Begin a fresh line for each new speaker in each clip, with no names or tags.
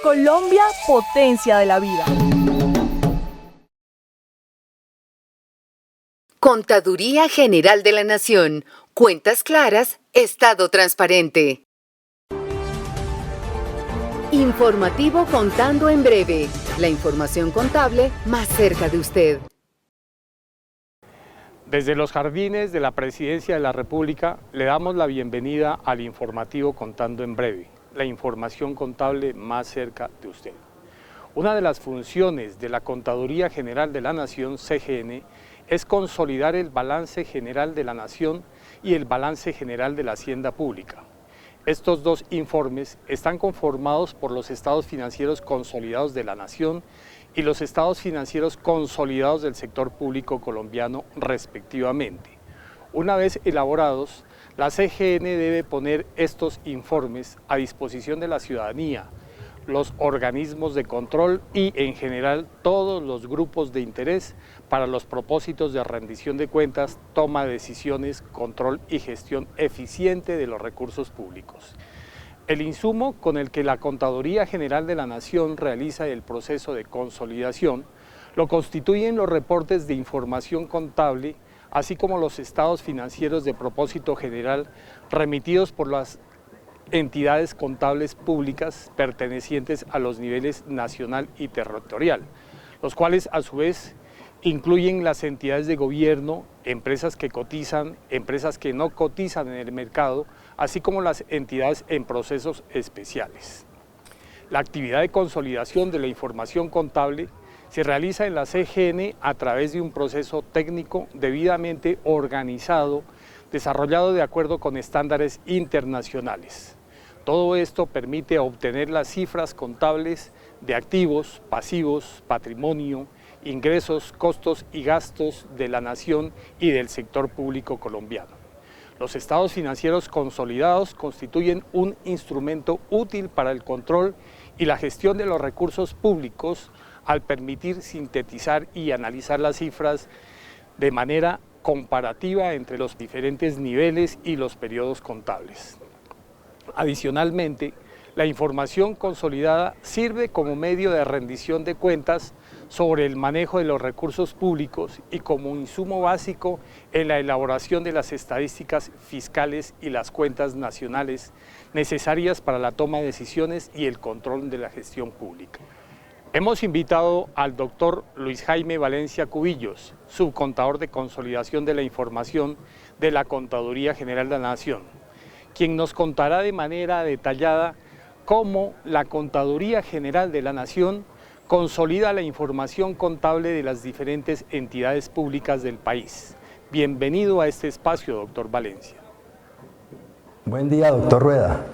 Colombia, potencia de la vida.
Contaduría General de la Nación. Cuentas claras, Estado transparente. Informativo Contando en Breve. La información contable más cerca de usted.
Desde los jardines de la Presidencia de la República le damos la bienvenida al informativo Contando en Breve, la información contable más cerca de usted. Una de las funciones de la Contaduría General de la Nación, CGN, es consolidar el balance general de la Nación y el balance general de la Hacienda Pública. Estos dos informes están conformados por los estados financieros consolidados de la Nación y los estados financieros consolidados del sector público colombiano respectivamente. Una vez elaborados, la CGN debe poner estos informes a disposición de la ciudadanía, los organismos de control y, en general, todos los grupos de interés para los propósitos de rendición de cuentas, toma de decisiones, control y gestión eficiente de los recursos públicos. El insumo con el que la Contaduría General de la Nación realiza el proceso de consolidación lo constituyen los reportes de información contable, así como los estados financieros de propósito general remitidos por las entidades contables públicas pertenecientes a los niveles nacional y territorial, los cuales a su vez incluyen las entidades de gobierno, empresas que cotizan, empresas que no cotizan en el mercado, así como las entidades en procesos especiales. La actividad de consolidación de la información contable se realiza en la CGN a través de un proceso técnico debidamente organizado, desarrollado de acuerdo con estándares internacionales. Todo esto permite obtener las cifras contables de activos, pasivos, patrimonio, ingresos, costos y gastos de la nación y del sector público colombiano. Los estados financieros consolidados constituyen un instrumento útil para el control y la gestión de los recursos públicos al permitir sintetizar y analizar las cifras de manera comparativa entre los diferentes niveles y los periodos contables. Adicionalmente, la información consolidada sirve como medio de rendición de cuentas sobre el manejo de los recursos públicos y como insumo básico en la elaboración de las estadísticas fiscales y las cuentas nacionales necesarias para la toma de decisiones y el control de la gestión pública. Hemos invitado al doctor Luis Jaime Valencia Cubillos, subcontador de consolidación de la información de la Contaduría General de la Nación, quien nos contará de manera detallada cómo la Contaduría General de la Nación consolida la información contable de las diferentes entidades públicas del país. Bienvenido a este espacio, doctor Valencia.
Buen día, doctor Rueda.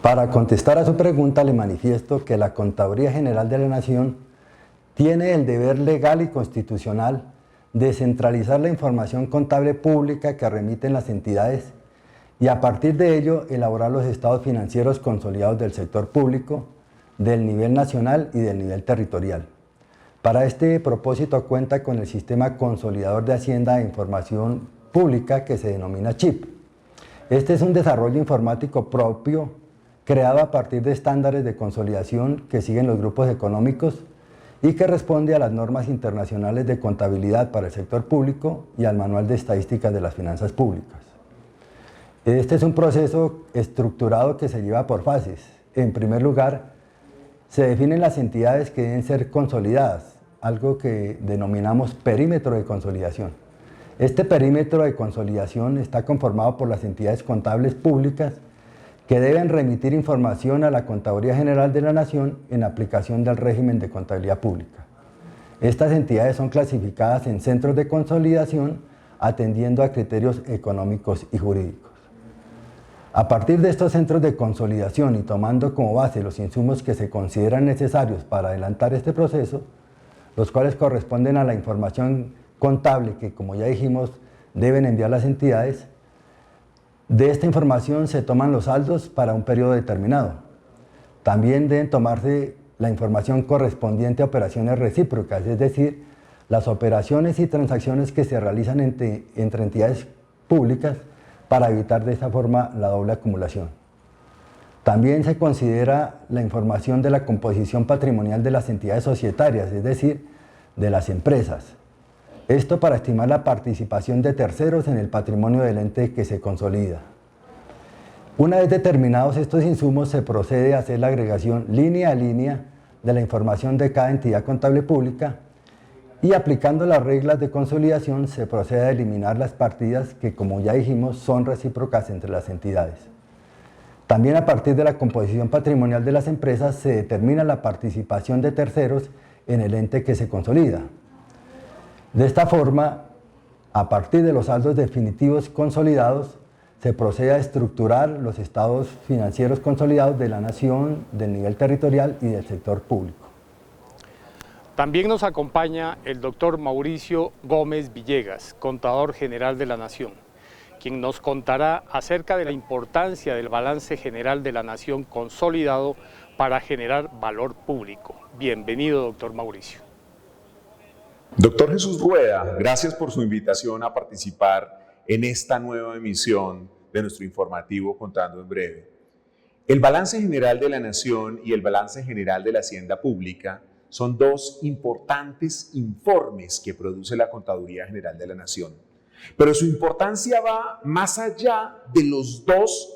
Para contestar a su pregunta, le manifiesto que la Contaduría General de la Nación tiene el deber legal y constitucional de centralizar la información contable pública que remiten las entidades y a partir de ello elaborar los estados financieros consolidados del sector público, del nivel nacional y del nivel territorial. Para este propósito cuenta con el Sistema Consolidador de Hacienda e Información Pública que se denomina CHIP. Este es un desarrollo informático propio creado a partir de estándares de consolidación que siguen los grupos económicos y que responde a las normas internacionales de contabilidad para el sector público y al Manual de Estadísticas de las Finanzas Públicas. Este es un proceso estructurado que se lleva por fases. En primer lugar, se definen las entidades que deben ser consolidadas, algo que denominamos perímetro de consolidación. Este perímetro de consolidación está conformado por las entidades contables públicas que deben remitir información a la Contaduría General de la Nación en aplicación del régimen de contabilidad pública. Estas entidades son clasificadas en centros de consolidación atendiendo a criterios económicos y jurídicos. A partir de estos centros de consolidación y tomando como base los insumos que se consideran necesarios para adelantar este proceso, los cuales corresponden a la información contable que, como ya dijimos, deben enviar las entidades, de esta información se toman los saldos para un periodo determinado. También deben tomarse la información correspondiente a operaciones recíprocas, es decir, las operaciones y transacciones que se realizan entre entidades públicas para evitar de esta forma la doble acumulación. También se considera la información de la composición patrimonial de las entidades societarias, es decir, de las empresas. Esto para estimar la participación de terceros en el patrimonio del ente que se consolida. Una vez determinados estos insumos, se procede a hacer la agregación línea a línea de la información de cada entidad contable pública y aplicando las reglas de consolidación se procede a eliminar las partidas que, como ya dijimos, son recíprocas entre las entidades. También a partir de la composición patrimonial de las empresas se determina la participación de terceros en el ente que se consolida. De esta forma, a partir de los saldos definitivos consolidados, se procede a estructurar los estados financieros consolidados de la nación, del nivel territorial y del sector público.
También nos acompaña el doctor Mauricio Gómez Villegas, contador general de la Nación, quien nos contará acerca de la importancia del balance general de la Nación consolidado para generar valor público. Bienvenido, doctor Mauricio.
Doctor Jesús Rueda, gracias por su invitación a participar en esta nueva emisión de nuestro informativo Contando en Breve. El balance general de la Nación y el balance general de la Hacienda Pública son dos importantes informes que produce la Contaduría General de la Nación. Pero su importancia va más allá de los dos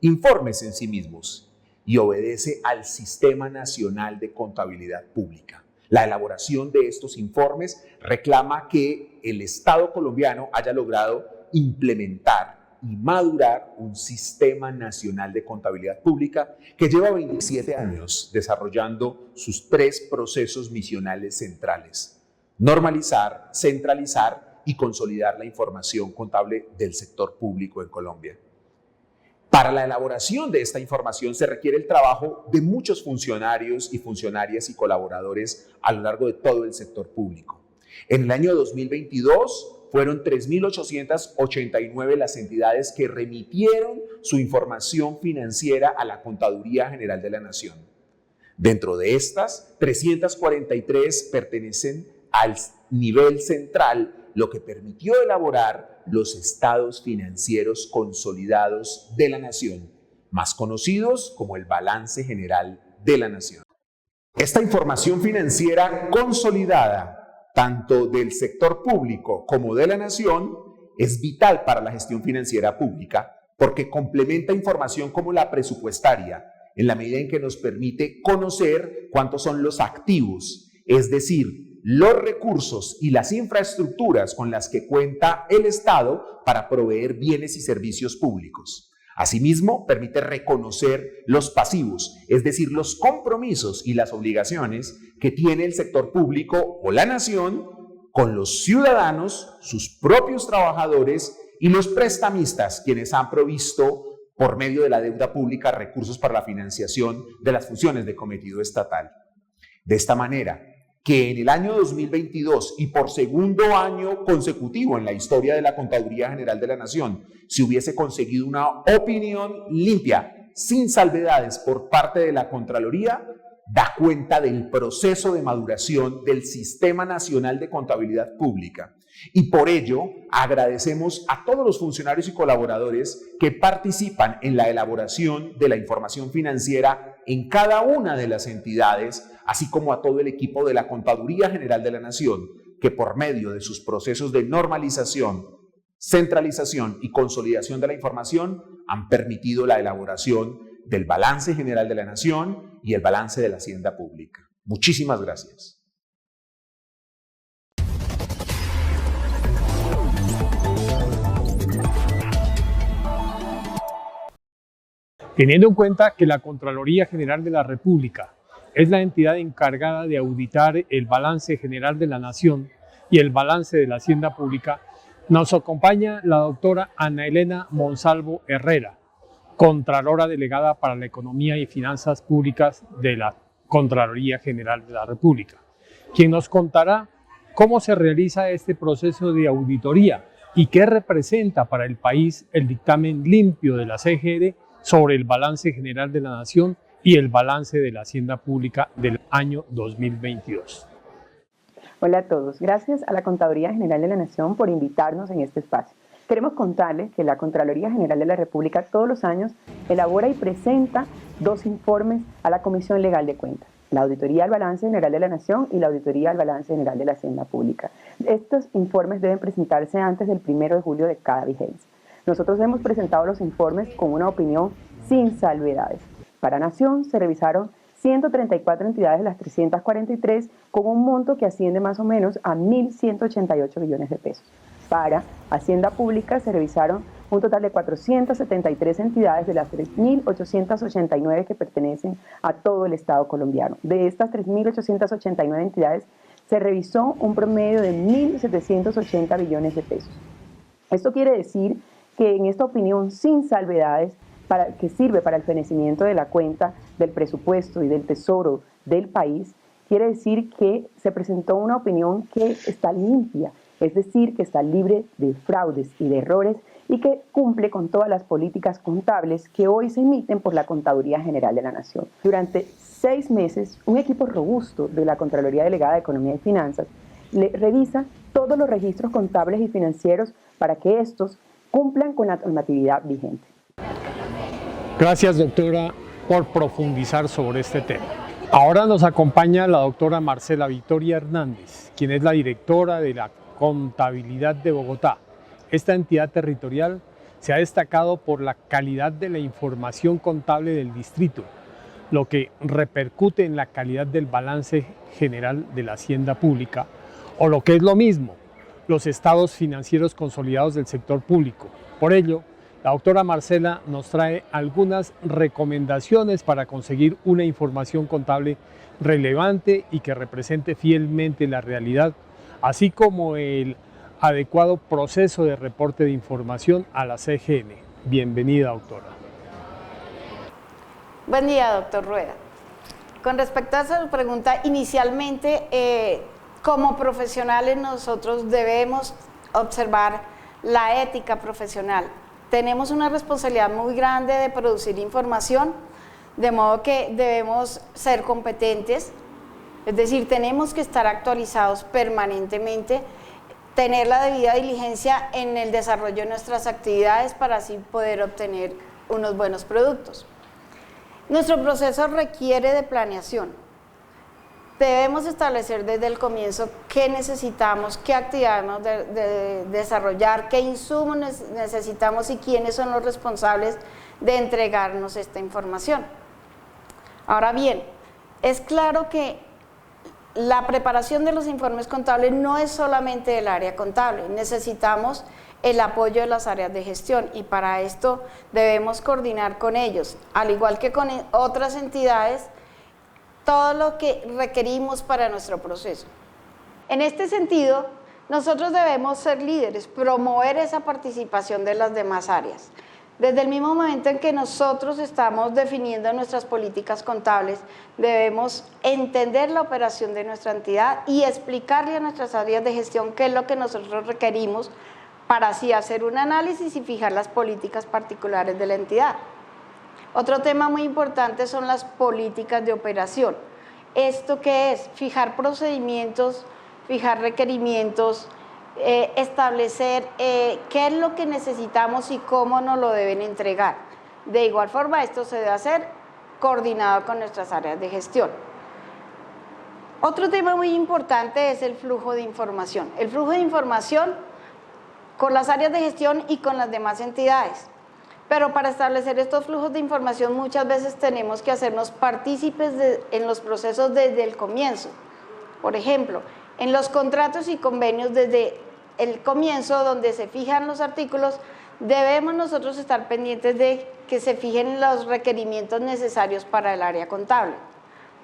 informes en sí mismos y obedece al Sistema Nacional de Contabilidad Pública. La elaboración de estos informes reclama que el Estado colombiano haya logrado implementar y madurar un Sistema Nacional de Contabilidad Pública que lleva 27 años desarrollando sus 3 procesos misionales centrales: normalizar, centralizar y consolidar la información contable del sector público en Colombia. Para la elaboración de esta información se requiere el trabajo de muchos funcionarios y funcionarias y colaboradores a lo largo de todo el sector público. En el año 2022 fueron 3.889 las entidades que remitieron su información financiera a la Contaduría General de la Nación. Dentro de estas, 343 pertenecen al nivel central, lo que permitió elaborar los estados financieros consolidados de la Nación, más conocidos como el Balance General de la Nación. Esta información financiera consolidada, tanto del sector público como de la Nación, es vital para la gestión financiera pública porque complementa información como la presupuestaria, en la medida en que nos permite conocer cuántos son los activos, es decir, los recursos y las infraestructuras con las que cuenta el Estado para proveer bienes y servicios públicos. Asimismo, permite reconocer los pasivos, es decir, los compromisos y las obligaciones que tiene el sector público o la nación con los ciudadanos, sus propios trabajadores y los prestamistas, quienes han provisto por medio de la deuda pública recursos para la financiación de las funciones de cometido estatal. De esta manera, que en el año 2022 y por segundo año consecutivo en la historia de la Contaduría General de la Nación se hubiese conseguido una opinión limpia, sin salvedades por parte de la Contraloría, da cuenta del proceso de maduración del Sistema Nacional de Contabilidad Pública. Y por ello agradecemos a todos los funcionarios y colaboradores que participan en la elaboración de la información financiera en cada una de las entidades, así como a todo el equipo de la Contaduría General de la Nación, que por medio de sus procesos de normalización, centralización y consolidación de la información han permitido la elaboración del Balance General de la Nación y el Balance de la Hacienda Pública. Muchísimas gracias.
Teniendo en cuenta que la Contraloría General de la República es la entidad encargada de auditar el balance general de la Nación y el balance de la Hacienda Pública, nos acompaña la doctora Ana Elena Monsalvo Herrera, Contralora Delegada para la Economía y Finanzas Públicas de la Contraloría General de la República, quien nos contará cómo se realiza este proceso de auditoría y qué representa para el país el dictamen limpio de la CGD sobre el balance general de la Nación y el balance de la Hacienda Pública del año 2022.
Hola a todos, gracias a la Contaduría General de la Nación por invitarnos en este espacio. Queremos contarles que la Contraloría General de la República todos los años elabora y presenta 2 informes a la Comisión Legal de Cuentas: la Auditoría al Balance General de la Nación y la Auditoría al Balance General de la Hacienda Pública. Estos informes deben presentarse antes del 1 de julio de cada vigencia. Nosotros hemos presentado los informes con una opinión sin salvedades. Para Nación se revisaron 134 entidades de las 343 con un monto que asciende más o menos a 1.188 millones de pesos. Para Hacienda Pública se revisaron un total de 473 entidades de las 3.889 que pertenecen a todo el Estado colombiano. De estas 3.889 entidades se revisó un promedio de 1.780 billones de pesos. Esto quiere decir que en esta opinión sin salvedades, que sirve para el fenecimiento de la cuenta, del presupuesto y del tesoro del país, quiere decir que se presentó una opinión que está limpia, es decir, que está libre de fraudes y de errores y que cumple con todas las políticas contables que hoy se emiten por la Contaduría General de la Nación. Durante 6 meses, un equipo robusto de la Contraloría Delegada de Economía y Finanzas revisa todos los registros contables y financieros para que estos cumplan con la normatividad vigente.
Gracias, doctora, por profundizar sobre este tema. Ahora nos acompaña la doctora Marcela Victoria Hernández, quien es la directora de la Contabilidad de Bogotá. Esta entidad territorial se ha destacado por la calidad de la información contable del distrito, lo que repercute en la calidad del balance general de la Hacienda Pública, o lo que es lo mismo, los estados financieros consolidados del sector público. Por ello, la doctora Marcela nos trae algunas recomendaciones para conseguir una información contable relevante y que represente fielmente la realidad, así como el adecuado proceso de reporte de información a la CGN. Bienvenida, doctora.
Buen día, doctor Rueda. Con respecto a esa pregunta, inicialmente, como profesionales nosotros debemos observar la ética profesional. Tenemos una responsabilidad muy grande de producir información, de modo que debemos ser competentes, es decir, tenemos que estar actualizados permanentemente, tener la debida diligencia en el desarrollo de nuestras actividades para así poder obtener unos buenos productos. Nuestro proceso requiere de planeación. Debemos establecer desde el comienzo qué necesitamos, qué actividades de desarrollar, qué insumos necesitamos y quiénes son los responsables de entregarnos esta información. Ahora bien, es claro que la preparación de los informes contables no es solamente del área contable, necesitamos el apoyo de las áreas de gestión y para esto debemos coordinar con ellos, al igual que con otras entidades, todo lo que requerimos para nuestro proceso. En este sentido, nosotros debemos ser líderes, promover esa participación de las demás áreas. Desde el mismo momento en que nosotros estamos definiendo nuestras políticas contables, debemos entender la operación de nuestra entidad y explicarle a nuestras áreas de gestión qué es lo que nosotros requerimos para así hacer un análisis y fijar las políticas particulares de la entidad. Otro tema muy importante son las políticas de operación. ¿Esto qué es? Fijar procedimientos, fijar requerimientos, establecer qué es lo que necesitamos y cómo nos lo deben entregar. De igual forma, esto se debe hacer coordinado con nuestras áreas de gestión. Otro tema muy importante es el flujo de información. El flujo de información con las áreas de gestión y con las demás entidades. Pero para establecer estos flujos de información muchas veces tenemos que hacernos partícipes en los procesos desde el comienzo. Por ejemplo, en los contratos y convenios desde el comienzo donde se fijan los artículos, debemos nosotros estar pendientes de que se fijen los requerimientos necesarios para el área contable,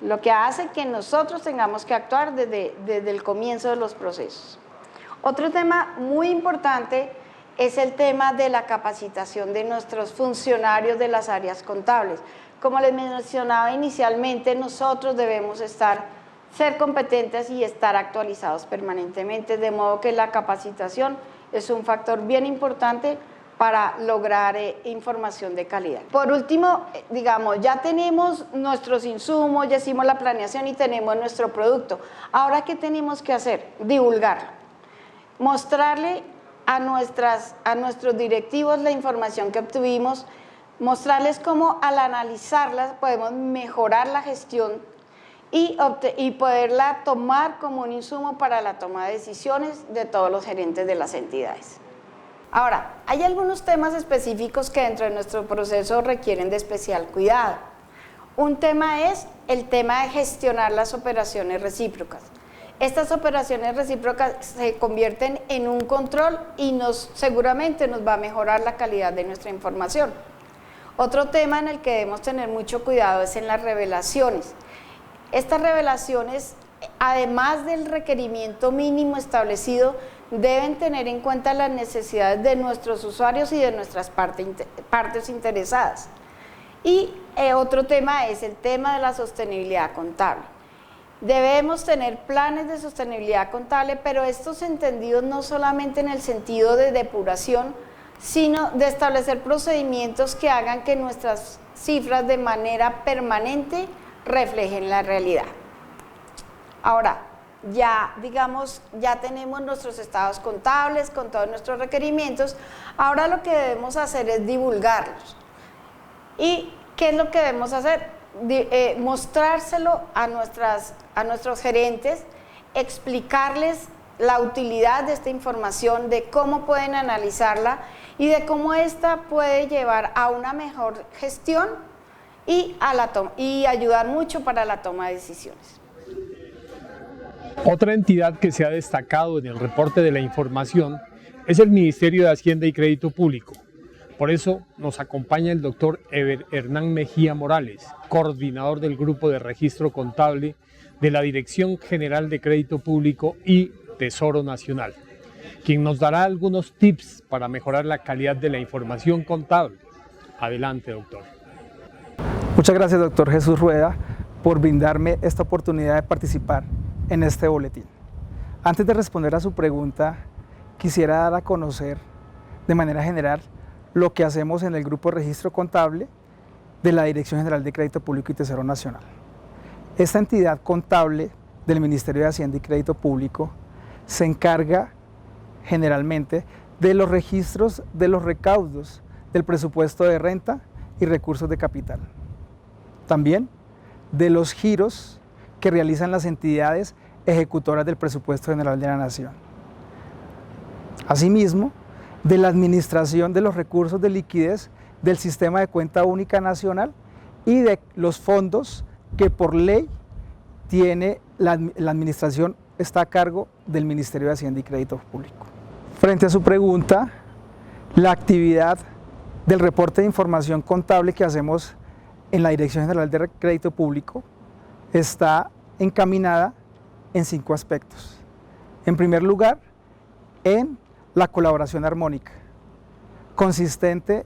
lo que hace que nosotros tengamos que actuar desde el comienzo de los procesos. Otro tema muy importante es el tema de la capacitación de nuestros funcionarios de las áreas contables. Como les mencionaba inicialmente, nosotros debemos ser competentes y estar actualizados permanentemente, de modo que la capacitación es un factor bien importante para lograr información de calidad. Por último, digamos, ya tenemos nuestros insumos, ya hicimos la planeación y tenemos nuestro producto. Ahora, ¿qué tenemos que hacer? Divulgarlo. Mostrarle a nuestros directivos la información que obtuvimos, mostrarles cómo al analizarla podemos mejorar la gestión y poderla tomar como un insumo para la toma de decisiones de todos los gerentes de las entidades. Ahora, hay algunos temas específicos que dentro de nuestro proceso requieren de especial cuidado. Un tema es el tema de gestionar las operaciones recíprocas. Estas operaciones recíprocas se convierten en un control y seguramente nos va a mejorar la calidad de nuestra información. Otro tema en el que debemos tener mucho cuidado es en las revelaciones. Estas revelaciones, además del requerimiento mínimo establecido, deben tener en cuenta las necesidades de nuestros usuarios y de nuestras partes interesadas. Y otro tema es el tema de la sostenibilidad contable. Debemos tener planes de sostenibilidad contable, pero estos entendidos no solamente en el sentido de depuración, sino de establecer procedimientos que hagan que nuestras cifras de manera permanente reflejen la realidad. Ahora, ya tenemos nuestros estados contables con todos nuestros requerimientos, ahora lo que debemos hacer es divulgarlos. ¿Y qué es lo que debemos hacer? Mostrárselo a nuestros gerentes, explicarles la utilidad de esta información, de cómo pueden analizarla y de cómo esta puede llevar a una mejor gestión y ayudar mucho para la toma de decisiones.
Otra entidad que se ha destacado en el reporte de la información es el Ministerio de Hacienda y Crédito Público. Por eso nos acompaña el doctor Hernán Mejía Morales, coordinador del Grupo de Registro Contable de la Dirección General de Crédito Público y Tesoro Nacional, quien nos dará algunos tips para mejorar la calidad de la información contable. Adelante, doctor.
Muchas gracias, doctor Jesús Rueda, por brindarme esta oportunidad de participar en este boletín. Antes de responder a su pregunta, quisiera dar a conocer de manera general lo que hacemos en el Grupo de Registro Contable de la Dirección General de Crédito Público y Tesoro Nacional. Esta entidad contable del Ministerio de Hacienda y Crédito Público se encarga generalmente de los registros de los recaudos del presupuesto de renta y recursos de capital. También de los giros que realizan las entidades ejecutoras del presupuesto general de la Nación. Asimismo, de la administración de los recursos de liquidez del Sistema de Cuenta Única Nacional y de los fondos que por ley tiene la administración está a cargo del Ministerio de Hacienda y Crédito Público. Frente a su pregunta, la actividad del reporte de información contable que hacemos en la Dirección General de Crédito Público está encaminada en 5 aspectos. En primer lugar, en la colaboración armónica, consistente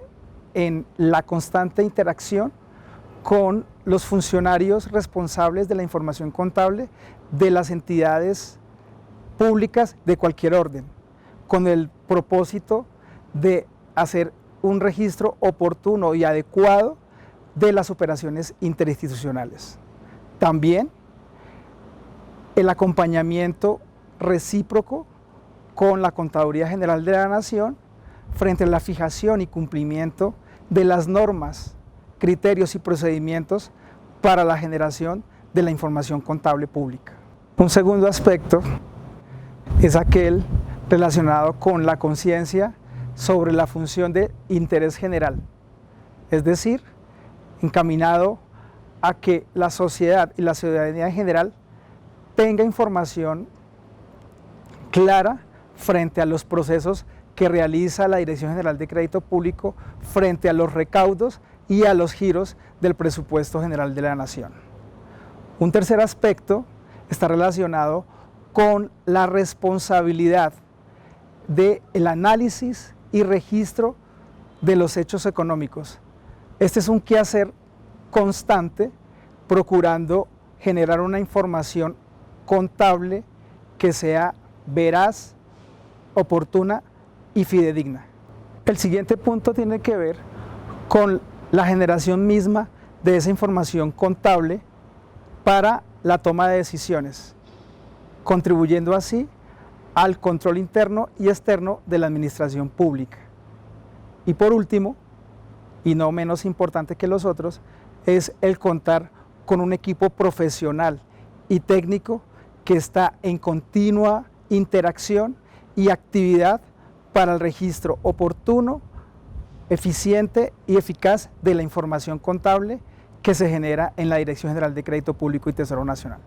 en la constante interacción con los funcionarios responsables de la información contable de las entidades públicas de cualquier orden, con el propósito de hacer un registro oportuno y adecuado de las operaciones interinstitucionales. También el acompañamiento recíproco con la Contaduría General de la Nación frente a la fijación y cumplimiento de las normas, criterios y procedimientos para la generación de la información contable pública. Un segundo aspecto es aquel relacionado con la conciencia sobre la función de interés general, es decir, encaminado a que la sociedad y la ciudadanía en general tenga información clara frente a los procesos que realiza la Dirección General de Crédito Público frente a los recaudos y a los giros del presupuesto general de la Nación. Un tercer aspecto está relacionado con la responsabilidad del análisis y registro de los hechos económicos. Este es un quehacer constante, procurando generar una información contable que sea veraz, oportuna y fidedigna. El siguiente punto tiene que ver con la generación misma de esa información contable para la toma de decisiones, contribuyendo así al control interno y externo de la administración pública. Y por último, y no menos importante que los otros, es el contar con un equipo profesional y técnico que está en continua interacción y actividad para el registro oportuno, eficiente y eficaz de la información contable que se genera en la Dirección General de Crédito Público y Tesoro Nacional.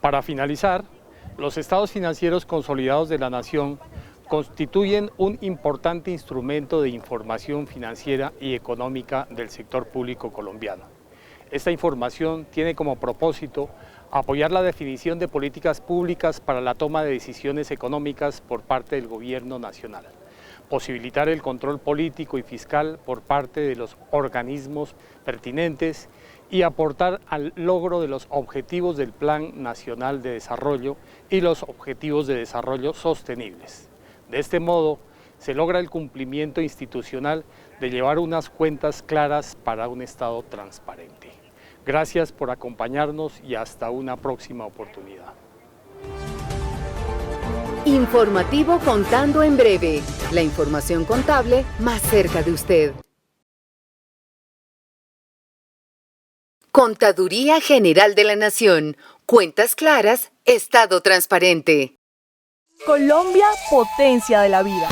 Para finalizar, los estados financieros consolidados de la Nación constituyen un importante instrumento de información financiera y económica del sector público colombiano. Esta información tiene como propósito apoyar la definición de políticas públicas para la toma de decisiones económicas por parte del Gobierno Nacional, posibilitar el control político y fiscal por parte de los organismos pertinentes y aportar al logro de los objetivos del Plan Nacional de Desarrollo y los objetivos de desarrollo sostenibles. De este modo, se logra el cumplimiento institucional de llevar unas cuentas claras para un Estado transparente. Gracias por acompañarnos y hasta una próxima oportunidad.
Informativo Contando en Breve, la información contable más cerca de usted. Contaduría General de la Nación. Cuentas claras, Estado transparente.
Colombia, potencia de la vida.